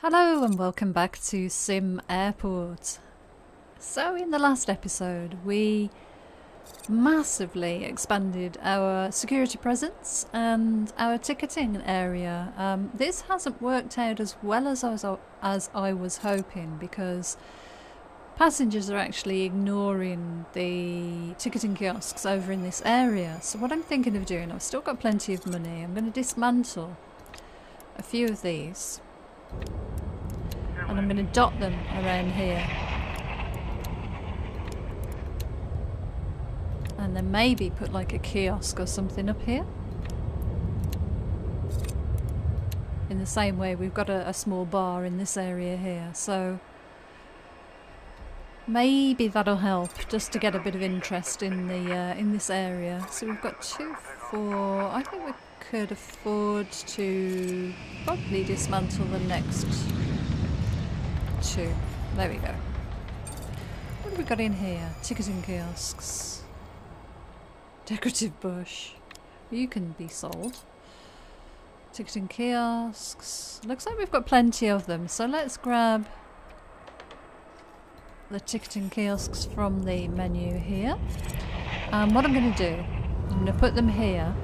Hello and welcome back to SimAirport. So in the last episode we massively expanded our security presence and our ticketing area. This hasn't worked out as well as I was hoping, because passengers are actually ignoring the ticketing kiosks over in this area. So what I'm thinking of doing, I've still got plenty of money, I'm going to dismantle a few of these. And I'm going to dot them around here. And then maybe put like a kiosk or something up here. In the same way we've got a small bar in this area here. So maybe that'll help just to get a bit of interest in the in this area. So we've got 2, 4. I think we could afford to probably dismantle the next 2. There we go. What have we got in here? Ticketing kiosks. Decorative bush. You can be sold. Ticketing kiosks. Looks like we've got plenty of them. So let's grab the ticketing kiosks from the menu here. What I'm going to do, I'm going to put them here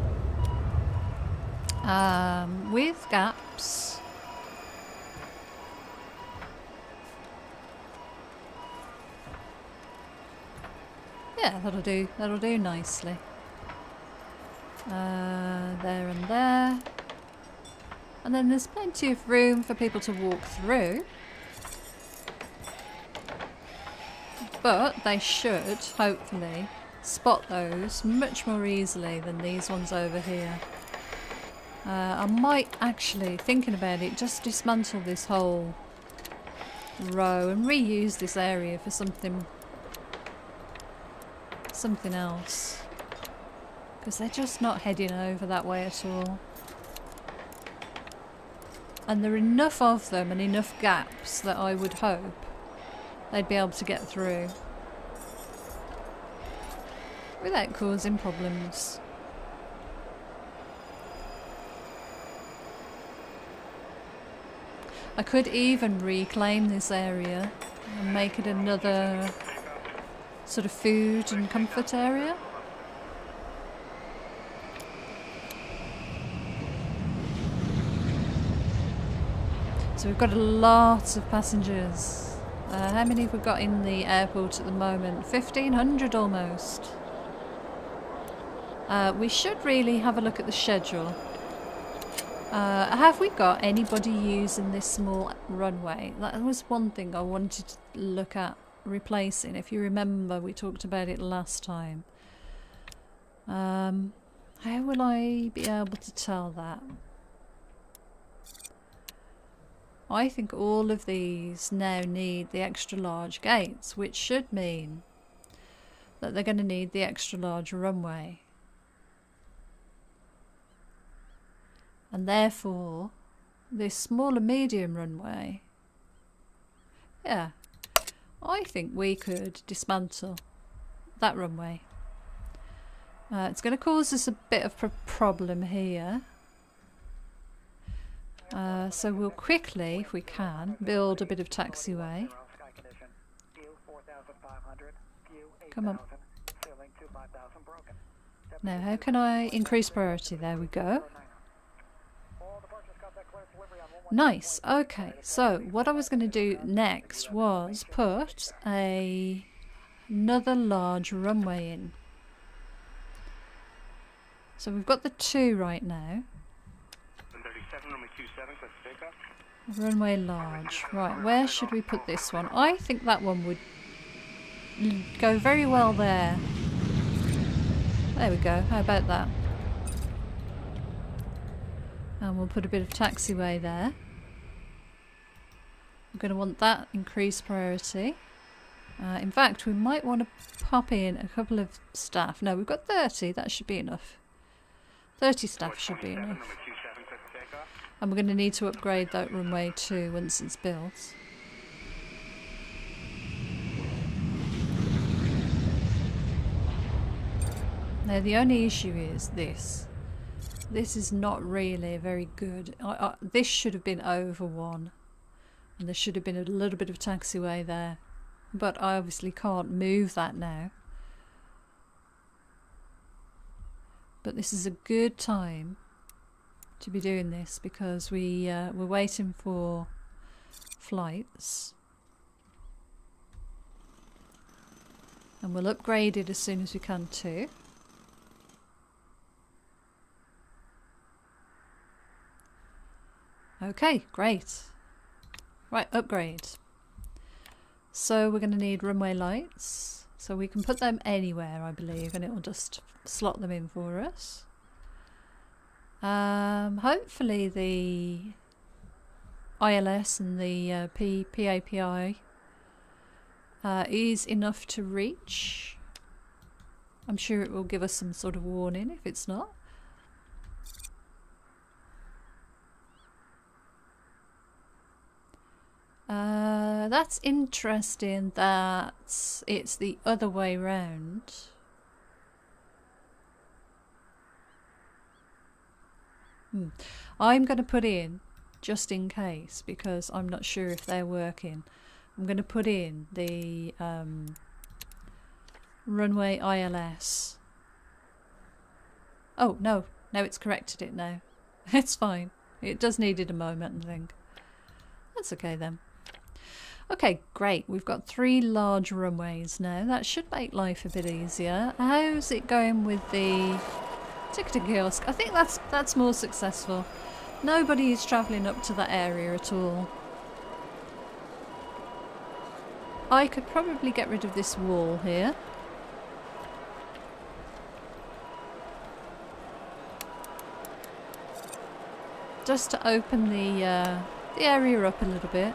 with gaps. Yeah, that'll do nicely. There and there. And then there's plenty of room for people to walk through. But they should, hopefully, spot those much more easily than these ones over here. I might actually, thinking about it, just dismantle this whole row and reuse this area for something else, because they're just not heading over that way at all, and there are enough of them and enough gaps that I would hope they'd be able to get through without causing problems. I could even reclaim this area and make it another sort of food and comfort area. So we've got a lot of passengers. How many have we got in the airport at the moment? 1,500 almost. We should really have a look at the schedule. Have we got anybody using this small runway? That was one thing I wanted to look at replacing. If you remember, we talked about it last time. How will I be able to tell that? I think all of these now need the extra large gates, which should mean that they're going to need the extra large runway. And therefore, this smaller medium runway, yeah, I think we could dismantle that runway. It's going to cause us a bit of a problem here. So we'll quickly, if we can, build a bit of taxiway. Come on. Now, how can I increase priority? There we go. Nice. Okay, so what I was going to do next was put another large runway in. So we've got the 2 right now. Runway large. Right, where should we put this one? I think that one would go very well there. There we go. How about that? And we'll put a bit of taxiway there. I'm going to want that increased priority. In fact, we might want to pop in a couple of staff. No, we've got 30. That should be enough. 30 staff should be enough. And we're going to need to upgrade that runway too once it's built. Now the only issue is this. This is not really very good. This should have been over 1. And there should have been a little bit of taxiway there. But I obviously can't move that now. But this is a good time to be doing this because we're waiting for flights. And we'll upgrade it as soon as we can too. Okay, great. Right, upgrade. So we're going to need runway lights. So we can put them anywhere, I believe, and it will just slot them in for us. Hopefully the ILS and the PAPI is enough to reach. I'm sure it will give us some sort of warning if it's not. That's interesting that it's the other way round. I'm going to put in, just in case, because I'm not sure if they're working, I'm going to put in the runway ILS. Oh, no, it's corrected it now. It's fine. It just needed a moment, I think. That's okay then. Okay, great. We've got 3 large runways now. That should make life a bit easier. How's it going with the ticketing kiosk? I think that's more successful. Nobody is travelling up to that area at all. I could probably get rid of this wall here. Just to open the area up a little bit.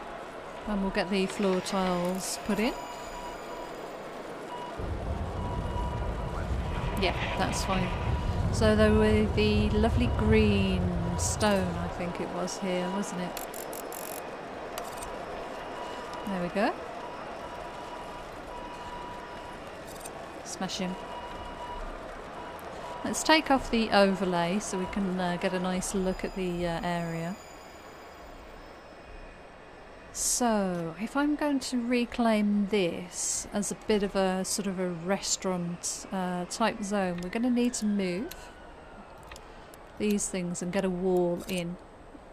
And we'll get the floor tiles put in. Yeah, that's fine. So there were the lovely green stone, I think it was here, wasn't it? There we go. Smash him. Let's take off the overlay so we can get a nice look at the area. So, if I'm going to reclaim this as a bit of a sort of a restaurant type zone, we're going to need to move these things and get a wall in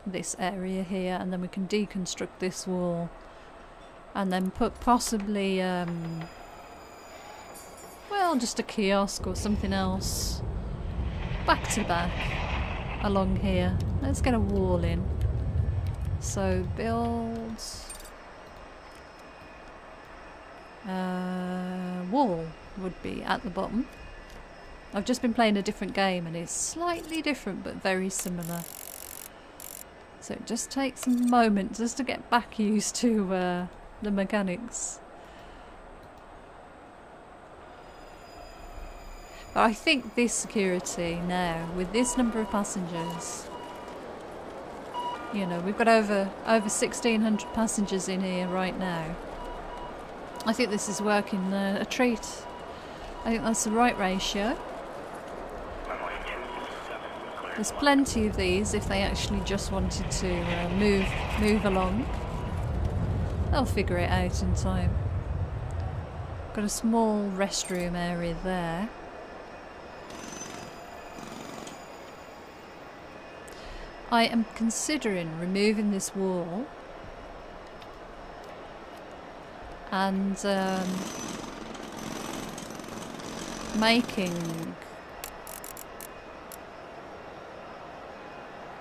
this area here, and then we can deconstruct this wall and then put possibly, well, just a kiosk or something else back to back along here. Let's get a wall in. So build wall would be at the bottom. I've just been playing a different game and it's slightly different but very similar. So it just takes a moment just to get back used to the mechanics. But I think this security now, with this number of passengers, you know, we've got over 1,600 passengers in here right now. I think this is working a treat. I think that's the right ratio. There's plenty of these if they actually just wanted to move along. They'll figure it out in time. Got a small restroom area there. I am considering removing this wall and making...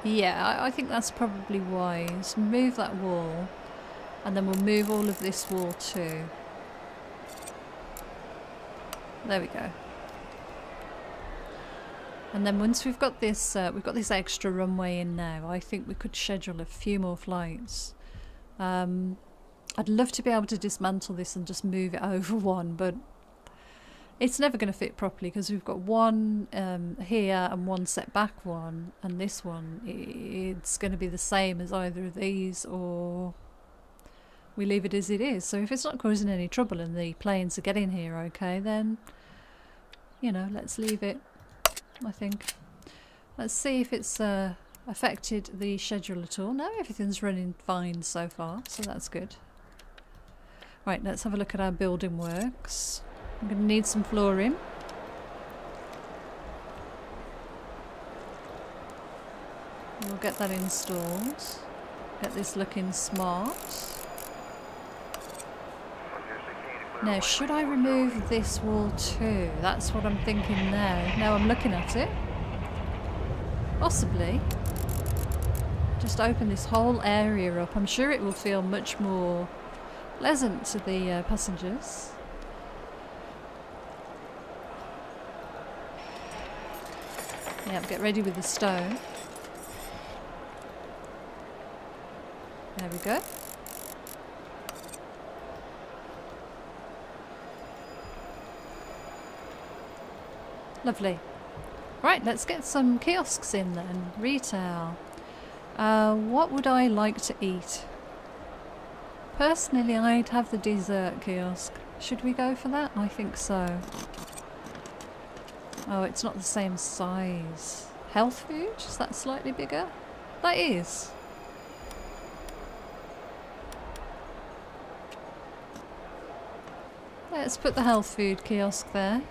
Yeah, I think that's probably wise. Move that wall and then we'll move all of this wall too. There we go. And then once we've got this extra runway in now, I think we could schedule a few more flights. I'd love to be able to dismantle this and just move it over one, but it's never going to fit properly because we've got one here and one set back one, and this one, it's going to be the same as either of these, or we leave it as it is. So if it's not causing any trouble and the planes are getting here okay, then, you know, let's leave it. I think. Let's see if it's affected the schedule at all. No, everything's running fine so far, so that's good. Right, let's have a look at our building works. I'm going to need some flooring. We'll get that installed. Get this looking smart. Now, should I remove this wall too? That's what I'm thinking now. Now I'm looking at it. Possibly. Just open this whole area up. I'm sure it will feel much more pleasant to the passengers. Yep, get ready with the stone. There we go. Lovely. Right, let's get some kiosks in then. Retail. What would I like to eat? Personally, I'd have the dessert kiosk. Should we go for that? I think so. Oh, it's not the same size. Health food? Is that slightly bigger? That is. Let's put the health food kiosk there.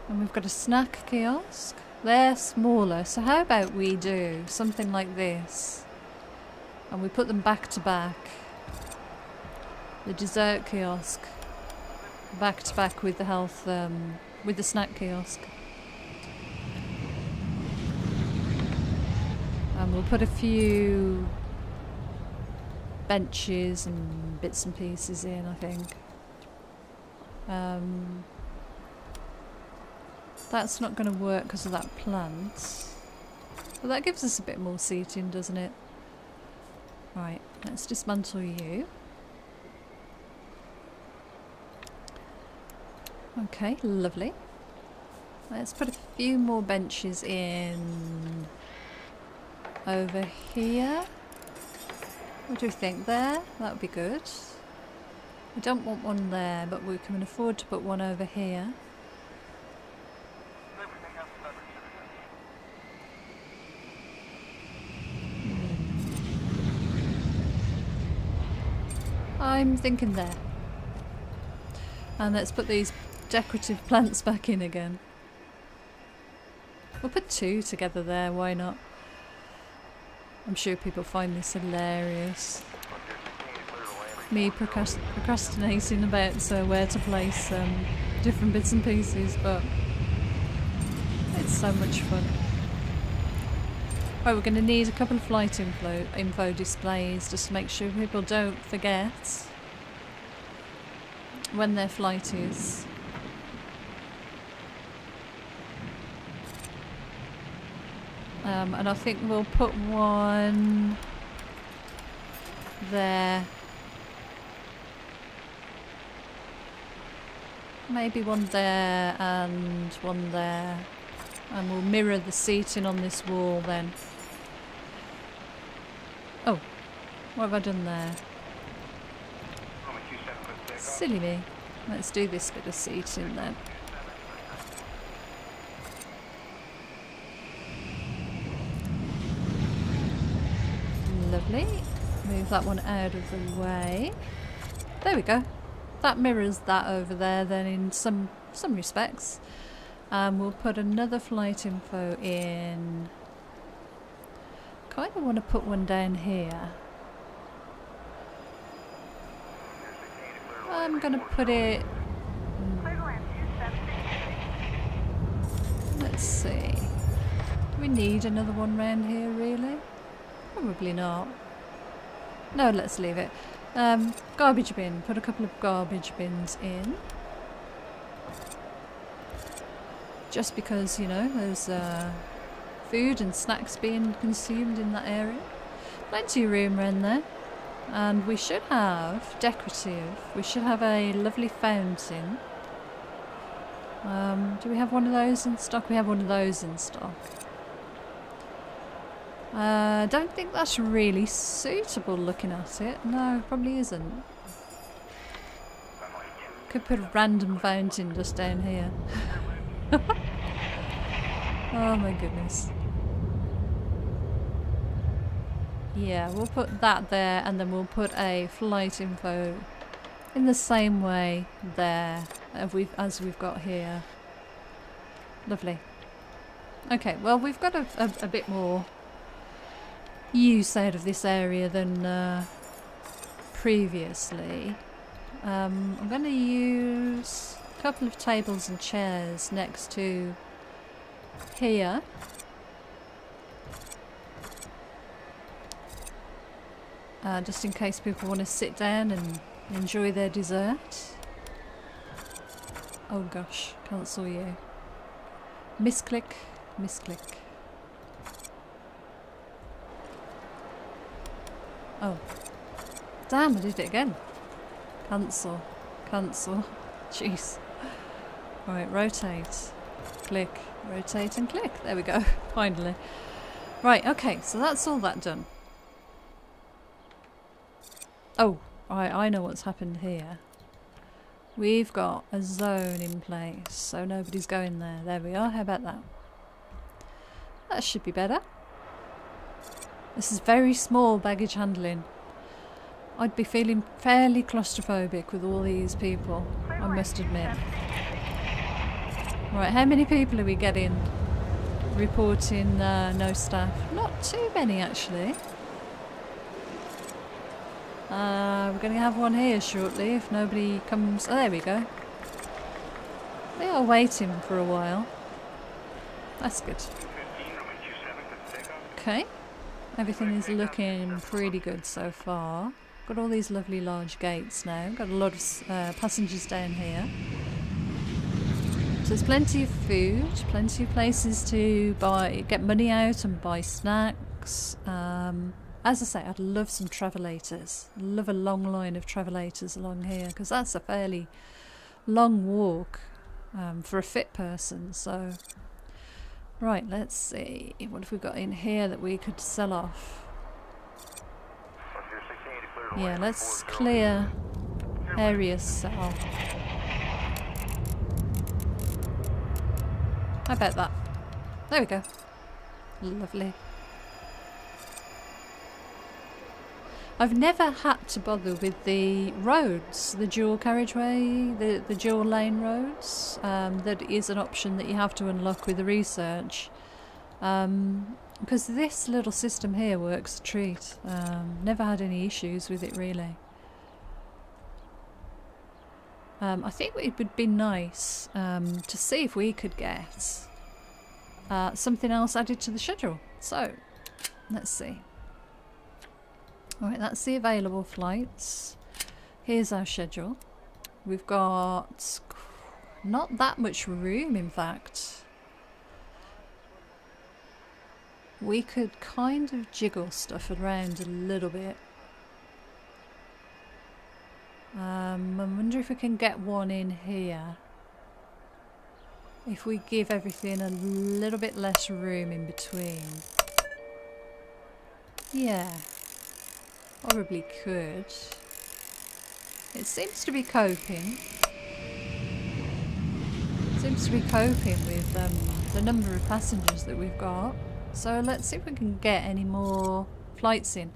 And we've got a snack kiosk. They're smaller, so how about we do something like this? And we put them back to back. The dessert kiosk back to back with the health, with the snack kiosk. And we'll put a few benches and bits and pieces in, I think. That's not going to work because of that plant. But that gives us a bit more seating, doesn't it? Right, let's dismantle you. Okay, lovely. Let's put a few more benches in over here. What do we think there? That would be good. We don't want one there, but we can afford to put one over here. I'm thinking there. And let's put these decorative plants back in again. We'll put two together there, why not? I'm sure people find this hilarious. Me procrastinating about where to place different bits and pieces, but it's so much fun. Right, we're going to need a couple of flight info displays just to make sure people don't forget when their flight is. And I think we'll put one there. Maybe one there and one there. And we'll mirror the seating on this wall then. Oh, what have I done there? Silly me. Let's do this bit of seating then. Lovely. Move that one out of the way. There we go. That mirrors that over there then in some respects. We'll put another flight info in. Kind of want to put one down here. I'm going to put it... Let's see. Do we need another one round here, really? Probably not. No, let's leave it. Garbage bin. Put a couple of garbage bins in. Just because, you know, there's food and snacks being consumed in that area. Plenty of room around there. And we should have decorative. We should have a lovely fountain. Do we have one of those in stock? We have one of those in stock. Don't think that's really suitable looking at it. No, probably isn't. Could put a random fountain just down here. Oh my goodness. Yeah, we'll put that there, and then we'll put a flight info in the same way there as we've got here. Lovely. Okay, well, we've got a bit more use out of this area than previously. I'm going to use a couple of tables and chairs next to here. Just in case people want to sit down and enjoy their dessert. Oh gosh, cancel you. Misclick, misclick. Oh. Damn, I did it again. Cancel, cancel. Jeez. Right, rotate. Click, rotate and click. There we go, finally. Right, okay, so that's all that done. Oh, I know what's happened here. We've got a zone in place, so nobody's going there. There we are, how about that? That should be better. This is very small baggage handling. I'd be feeling fairly claustrophobic with all these people, I must admit. Right, how many people are we getting reporting no staff? Not too many, actually. We're going to have one here shortly if nobody comes. Oh, there we go. They are waiting for a while. That's good. Okay. Everything is looking pretty good so far. Got all these lovely large gates now. Got a lot of passengers down here. So there's plenty of food, plenty of places to get money out and buy snacks. As I say, I'd love some travelators. I'd love a long line of travelators along here because that's a fairly long walk for a fit person. So, right, let's see. What have we got in here that we could sell off? Yeah, let's clear area sell. How about that? There we go. Lovely. I've never had to bother with the roads, the dual carriageway, the dual lane roads. That is an option that you have to unlock with the research. Because this little system here works a treat. Never had any issues with it really. I think it would be nice to see if we could get something else added to the schedule. So, let's see. Alright, that's the available flights. Here's our schedule. We've got not that much room, in fact. We could kind of jiggle stuff around a little bit. I wonder if we can get one in here. If we give everything a little bit less room in between. Yeah. Probably could. It seems to be coping. It seems to be coping with the number of passengers that we've got. So let's see if we can get any more flights in.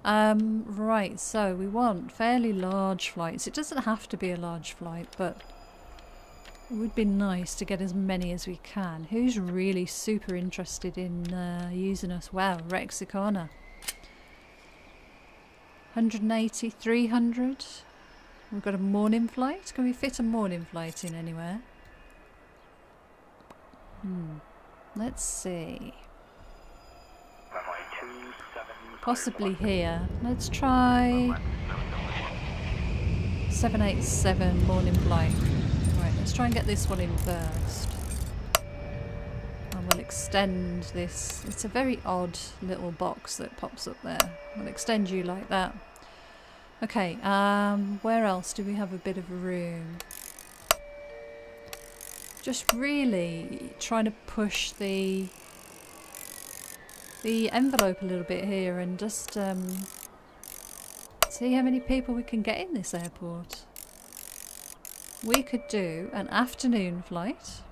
Right, so we want fairly large flights. It doesn't have to be a large flight, but it would be nice to get as many as we can. Who's really super interested in using us? Wow, Rexicana. 180, 300. We've got a morning flight. Can we fit a morning flight in anywhere? Let's see. Possibly here. Let's try 787 morning flight. Right, let's try and get this one in first. And we'll extend this. It's a very odd little box that pops up there. We'll extend you like that. Okay, where else do we have a bit of room? Just really trying to push the envelope a little bit here and just see how many people we can get in this airport. We could do an afternoon flight.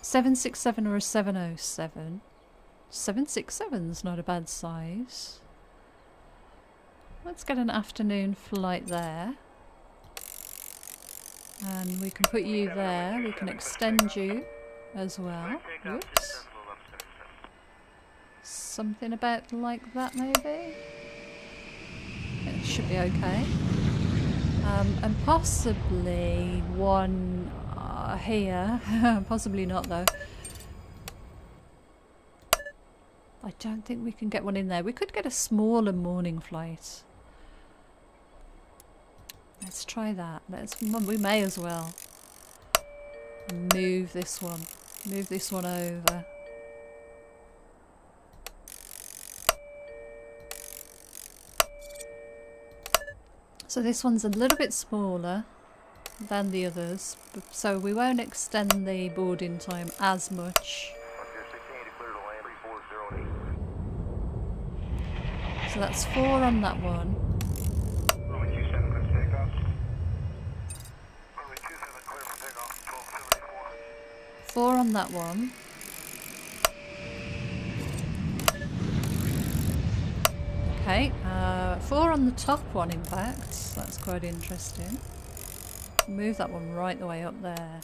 767 or a 707. 767's not a bad size. Let's get an afternoon flight there. And we can put you there. We can extend you as well. Whoops. Something about like that maybe? It should be okay. And possibly one here. Possibly not though. I don't think we can get one in there. We could get a smaller morning flight. Let's try that. We may as well move this one. Move this one over. So this one's a little bit smaller than the others, so we won't extend the boarding time as much. So that's 4 on that one. 4 on that one. Okay, 4 on the top one in fact. That's quite interesting. Move that one right the way up there.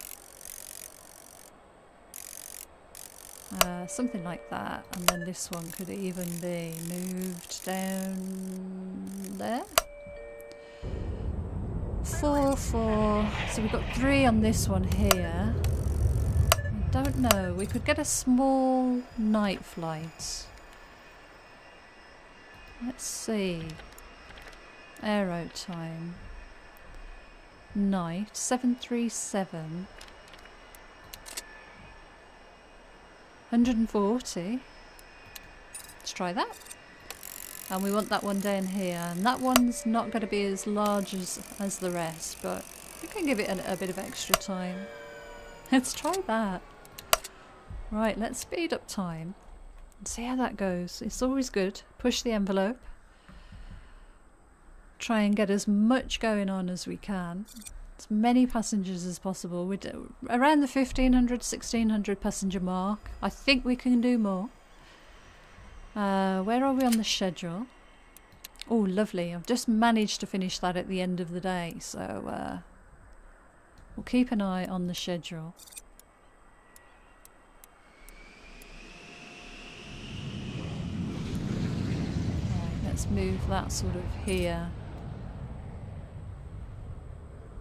Something like that, and then this one could even be moved down there. 4, 4. So we've got 3 on this one here. I don't know. We could get a small night flight. Let's see. Aero time. Night 737. 140. Let's try that. And we want that one down here. And that one's not going to be as large as the rest, but we can give it a bit of extra time. Let's try that. Right, let's speed up time and see how that goes. It's always good. Push the envelope. Try and get as much going on as we can. As many passengers as possible. We're around the 1500, 1600 passenger mark. I think we can do more. Where are we on the schedule? Oh, lovely. I've just managed to finish that at the end of the day. So we'll keep an eye on the schedule. Right, let's move that sort of here.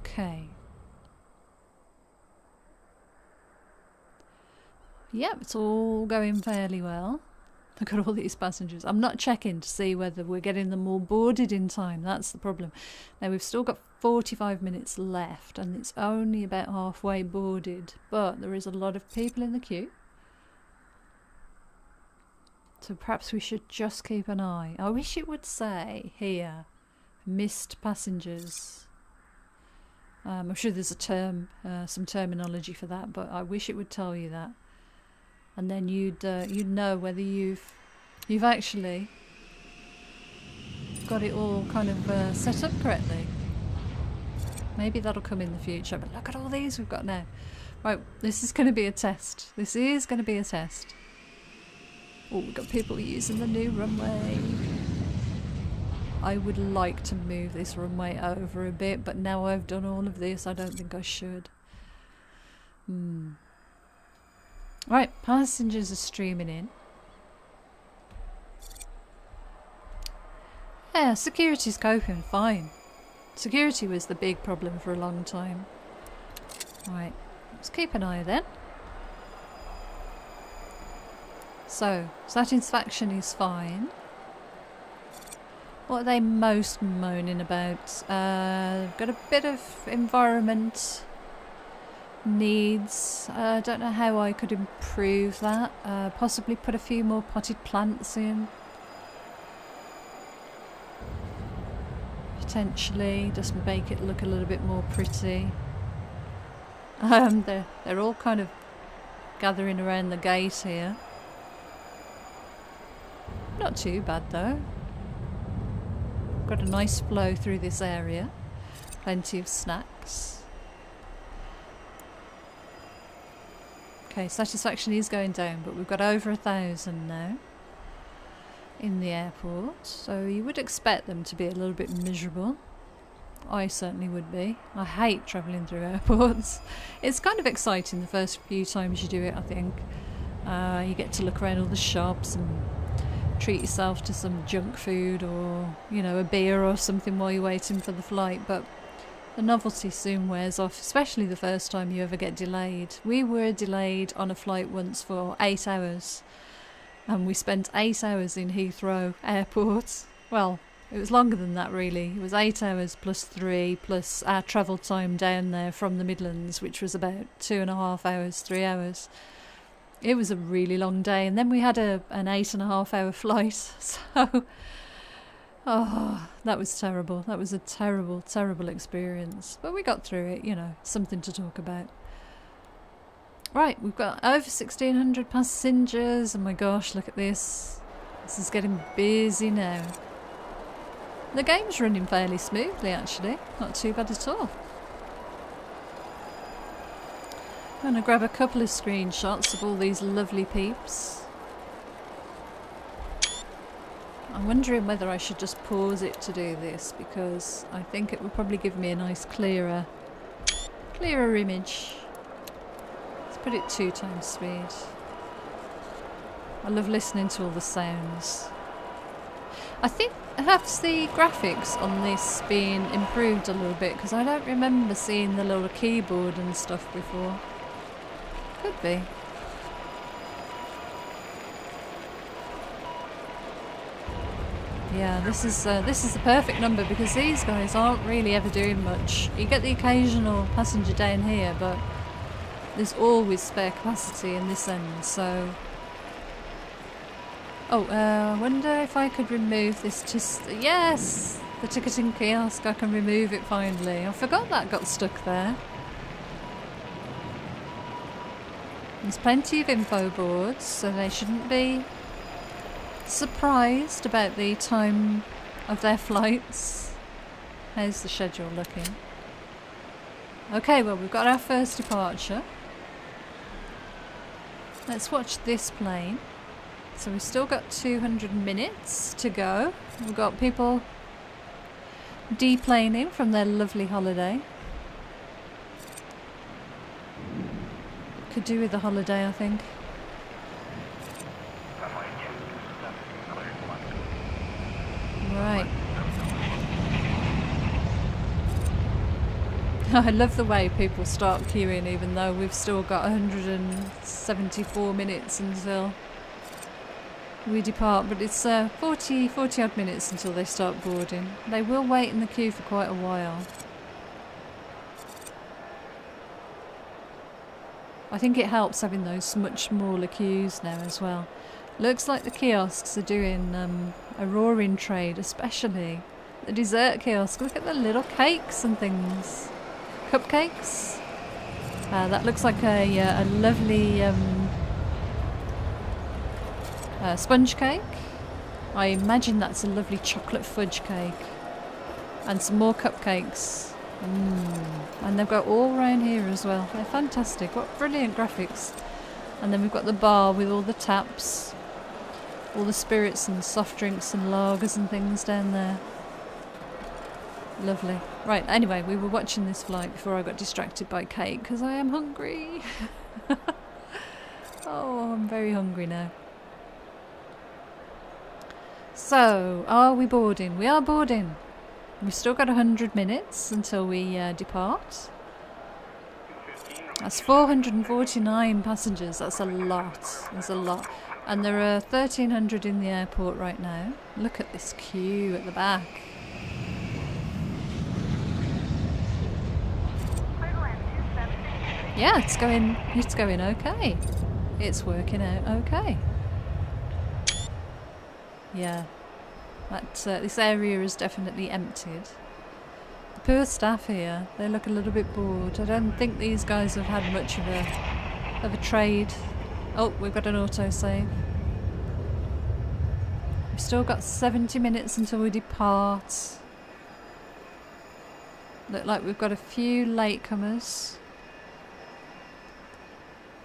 Okay. Yep, it's all going fairly well. Look at all these passengers. I'm not checking to see whether we're getting them all boarded in time. That's the problem. Now we've still got 45 minutes left and it's only about halfway boarded, but there is a lot of people in the queue. So perhaps we should just keep an eye. I wish it would say here, missed passengers. I'm sure there's a term, some terminology for that, but I wish it would tell you that, and then you'd know whether you've actually got it all kind of set up correctly. Maybe that'll come in the future. But look at all these we've got now. Right, this is going to be a test. This is going to be a test. Oh, we've got people using the new runway. I would like to move this runway over a bit, but now I've done all of this, I don't think I should. Right, passengers are streaming in. Yeah, security's coping fine. Security was the big problem for a long time. Right, let's keep an eye then. So, satisfaction is fine. What are they most moaning about? Got a bit of environment needs. I don't know how I could improve that. Possibly put a few more potted plants in. Potentially just make it look a little bit more pretty. They're all kind of gathering around the gate here. Not too bad though. Got a nice flow through this area. Plenty of snacks. Okay, satisfaction is going down, but we've got over 1,000 now in the airport, so you would expect them to be a little bit miserable. I certainly would be. I hate travelling through airports. It's kind of exciting the first few times you do it, I think. You get to look around all the shops and treat yourself to some junk food or, you know, a beer or something while you're waiting for the flight, but the novelty soon wears off, especially the first time you ever get delayed. We were delayed on a flight once for 8 hours, and we spent 8 hours in Heathrow Airport. Well, it was longer than that really. It was 8 hours plus 3 plus our travel time down there from the Midlands, which was about 2.5 hours, 3 hours. It was a really long day, and then we had an 8.5 hour flight, so oh, that was terrible. That was a terrible, terrible experience. But we got through it, you know, something to talk about. Right, we've got over 1,600 passengers. Oh my gosh, look at this. This is getting busy now. The game's running fairly smoothly, actually. Not too bad at all. I'm going to grab a couple of screenshots of all these lovely peeps. I'm wondering whether I should just pause it to do this, because I think it would probably give me a nice clearer image. Let's put it 2 times speed. I love listening to all the sounds. I think perhaps the graphics on this being improved a little bit, because I don't remember seeing the little keyboard and stuff before. Could be. Yeah, this is the perfect number, because these guys aren't really ever doing much. You get the occasional passenger down here, but there's always spare capacity in this end, so... Oh, I wonder if I could remove this yes! The ticketing kiosk, I can remove it finally. I forgot that got stuck there. There's plenty of info boards, so they shouldn't be surprised about the time of their flights. How's the schedule looking? Okay, well, we've got our first departure. Let's watch this plane. So we've still got 200 minutes to go. We've got people deplaning from their lovely holiday. Could do with the holiday, I think. Right. I love the way people start queuing, even though we've still got 174 minutes until we depart, but it's 40 odd minutes until they start boarding. They will wait in the queue for quite a while. I think it helps having those much smaller queues now as well. Looks like the kiosks are doing a roaring trade, especially the dessert kiosk. Look at the little cakes and things. Cupcakes. That looks like a lovely sponge cake. I imagine that's a lovely chocolate fudge cake. And some more cupcakes. And they've got all around here as well. They're fantastic. What brilliant graphics. And then we've got the bar with all the taps, all the spirits and soft drinks and lagers and things down there. Lovely. Right, anyway, we were watching this flight before I got distracted by cake, because I am hungry. Oh, I'm very hungry now. So, are we boarding? We are boarding. We've still got 100 minutes until we depart. That's 449 passengers. That's a lot. That's a lot. And there are 1,300 in the airport right now. Look at this queue at the back. Yeah, it's going okay. It's working out okay. Yeah. This area is definitely emptied. The poor staff here, they look a little bit bored. I don't think these guys have had much of a trade. Oh, we've got an autosave. We've still got 70 minutes until we depart. Look like we've got a few latecomers.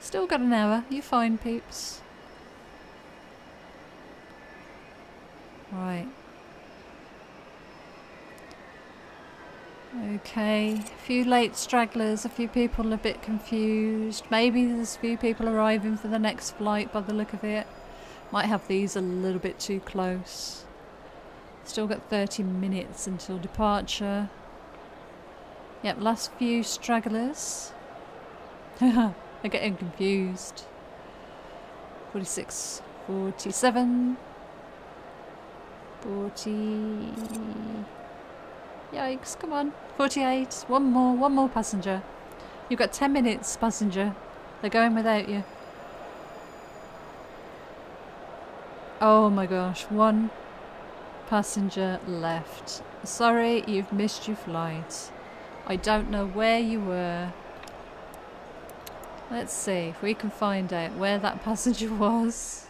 Still got an hour. You fine, peeps. Right. Okay, a few late stragglers, a few people a bit confused. Maybe there's a few people arriving for the next flight by the look of it. Might have these a little bit too close. Still got 30 minutes until departure. Yep, last few stragglers. I'm getting confused. 46, 47, 40... Yikes, come on. 48. One more passenger. You've got 10 minutes, passenger. They're going without you. Oh my gosh, one passenger left. Sorry, you've missed your flight. I don't know where you were. Let's see if we can find out where that passenger was.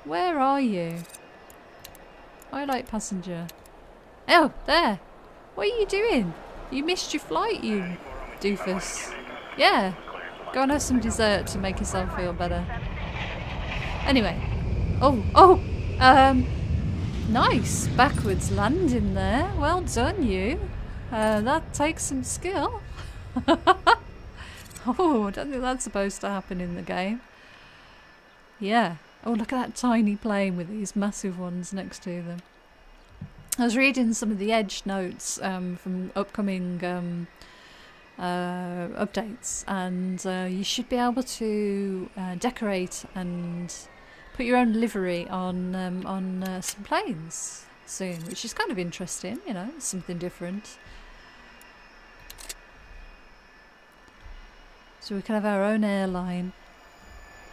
Where are you? Highlight passenger. Oh, there. What are you doing? You missed your flight, you doofus. Yeah. Go and have some dessert to make yourself feel better. Anyway. Nice backwards landing there. Well done, you. That takes some skill. Oh, I don't think that's supposed to happen in the game. Yeah. Oh, look at that tiny plane with these massive ones next to them. I was reading some of the edge notes from upcoming updates, and you should be able to decorate and put your own livery on some planes soon, which is kind of interesting, you know, something different. So we can have our own airline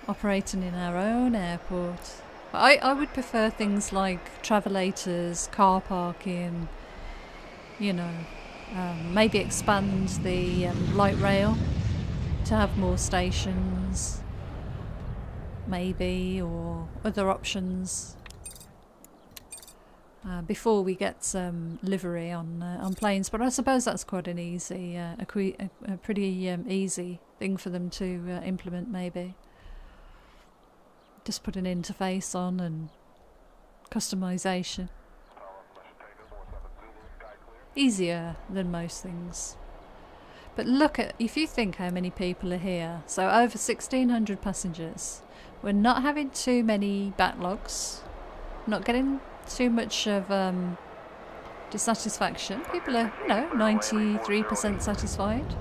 operating in our own airport. I would prefer things like travelators, car parking, you know, maybe expand the light rail to have more stations, maybe, or other options before we get some livery on planes. But I suppose that's quite an easy, a pretty easy thing for them to implement, maybe. Just put an interface on and customization. Easier than most things. But look at, if you think how many people are here, so over 1,600 passengers. We're not having too many backlogs, not getting too much of dissatisfaction. People are, you know, 93% satisfied.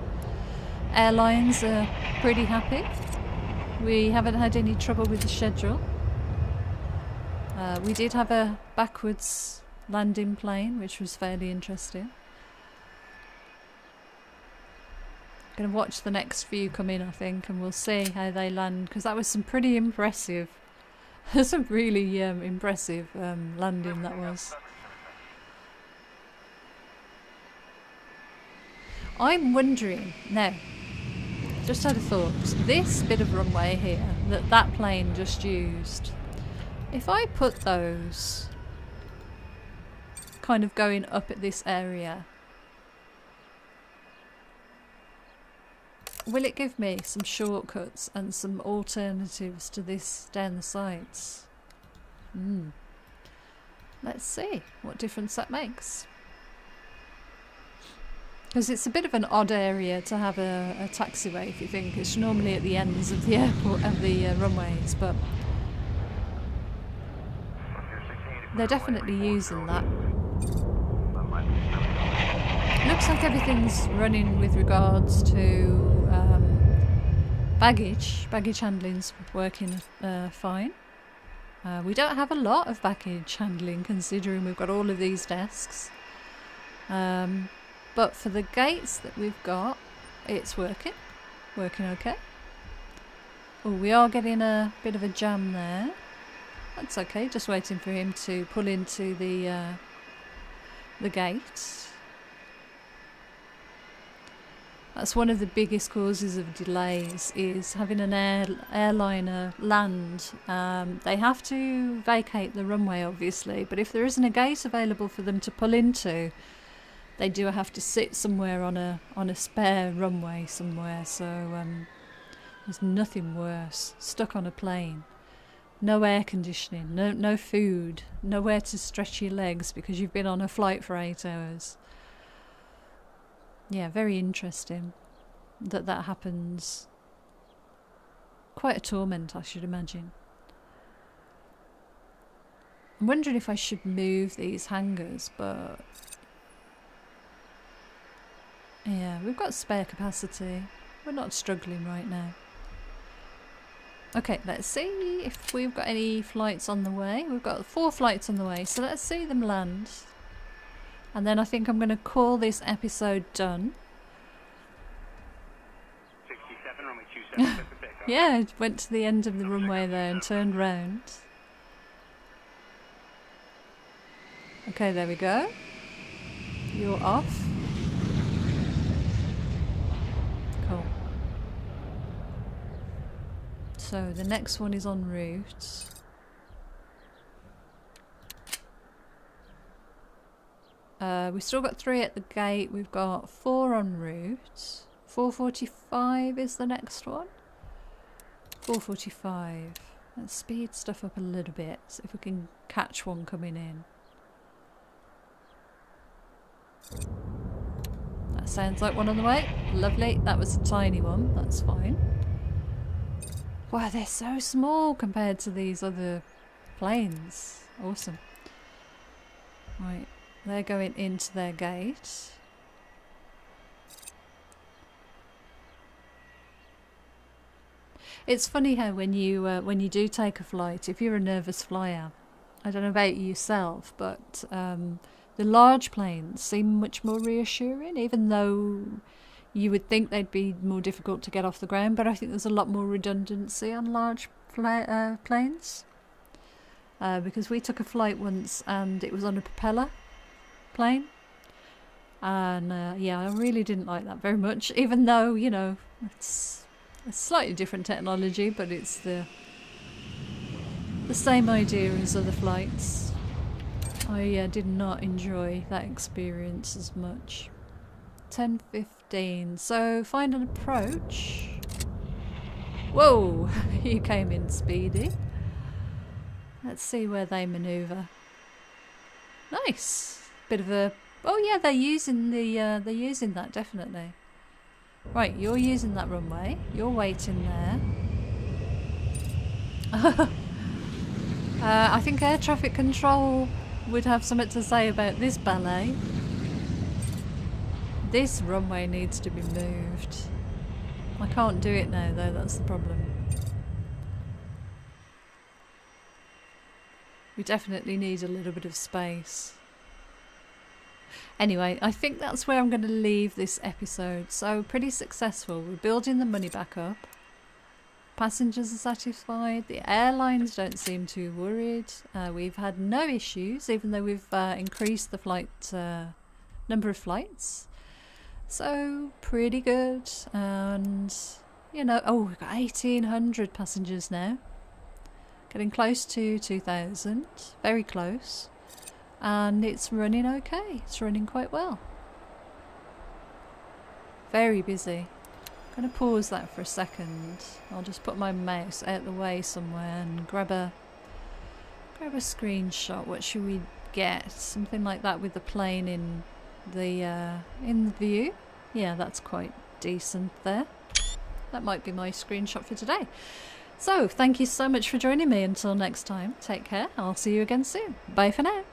Airlines are pretty happy. We haven't had any trouble with the schedule. We did have a backwards landing plane, which was fairly interesting. Going to watch the next few come in, I think, and we'll see how they land, because that was some pretty impressive, some really impressive landing that was. I'm wondering now. Just had a thought. This bit of runway here that plane just used, if I put those kind of going up at this area, will it give me some shortcuts and some alternatives to this down the sides? Let's see what difference that makes. Because it's a bit of an odd area to have a taxiway, if you think. It's normally at the ends of the airport, of the runways, but they're definitely using that. Looks like everything's running with regards to baggage. Baggage handling's working fine. We don't have a lot of baggage handling, considering we've got all of these desks. But for the gates that we've got, it's working okay. Oh, we are getting a bit of a jam there. That's okay, just waiting for him to pull into the gate. That's one of the biggest causes of delays, is having an airliner land. They have to vacate the runway, obviously, but if there isn't a gate available for them to pull into, they do have to sit somewhere on a spare runway somewhere. So There's nothing worse. Stuck on a plane. No air conditioning, no food, nowhere to stretch your legs because you've been on a flight for 8 hours. Yeah, very interesting that happens. Quite a torment, I should imagine. I'm wondering if I should move these hangars, but yeah, we've got spare capacity. We're not struggling right now. Okay, let's see if we've got any flights on the way. We've got 4 flights on the way, so let's see them land. And then I think I'm going to call this episode done. 67, runway 27, yeah, I went to the end of the runway there and turned round. Okay, there we go. You're off. Cool. So the next one is en route. We've still got 3 at the gate. We've got 4 en route. 4:45 is the next one. 4:45. Let's speed stuff up a little bit, see if we can catch one coming in. That sounds like one on the way. Lovely. That was a tiny one. That's fine. Wow, they're so small compared to these other planes. Awesome. Right, they're going into their gate. It's funny how when you do take a flight, if you're a nervous flyer, I don't know about yourself, but the large planes seem much more reassuring, even though you would think they'd be more difficult to get off the ground, but I think there's a lot more redundancy on large planes. Because we took a flight once and it was on a propeller plane. And yeah, I really didn't like that very much, even though, you know, it's a slightly different technology, but it's the same idea as other flights. I did not enjoy that experience as much. 10:15. So find an approach. Whoa, you came in speedy. Let's see where they manoeuvre. Nice. Bit of a. Oh yeah, they're using that definitely. Right, you're using that runway. You're waiting there. I think air traffic control would have something to say about this ballet. This runway needs to be moved. I can't do it now though, that's the problem. We definitely need a little bit of space. Anyway, I think that's where I'm going to leave this episode. So, pretty successful. We're building the money back up. Passengers are satisfied. The airlines don't seem too worried. We've had no issues, even though we've increased the number of flights. So, pretty good. And, you know, oh, we've got 1,800 passengers now. Getting close to 2,000. Very close. And it's running okay. It's running quite well. Very busy. I'm going to pause that for a second. I'll just put my mouse out the way somewhere and grab a screenshot. What should we get? Something like that with the plane in the view. Yeah, that's quite decent there. That might be my screenshot for today. So, thank you so much for joining me. Until next time, take care. I'll see you again soon. Bye for now.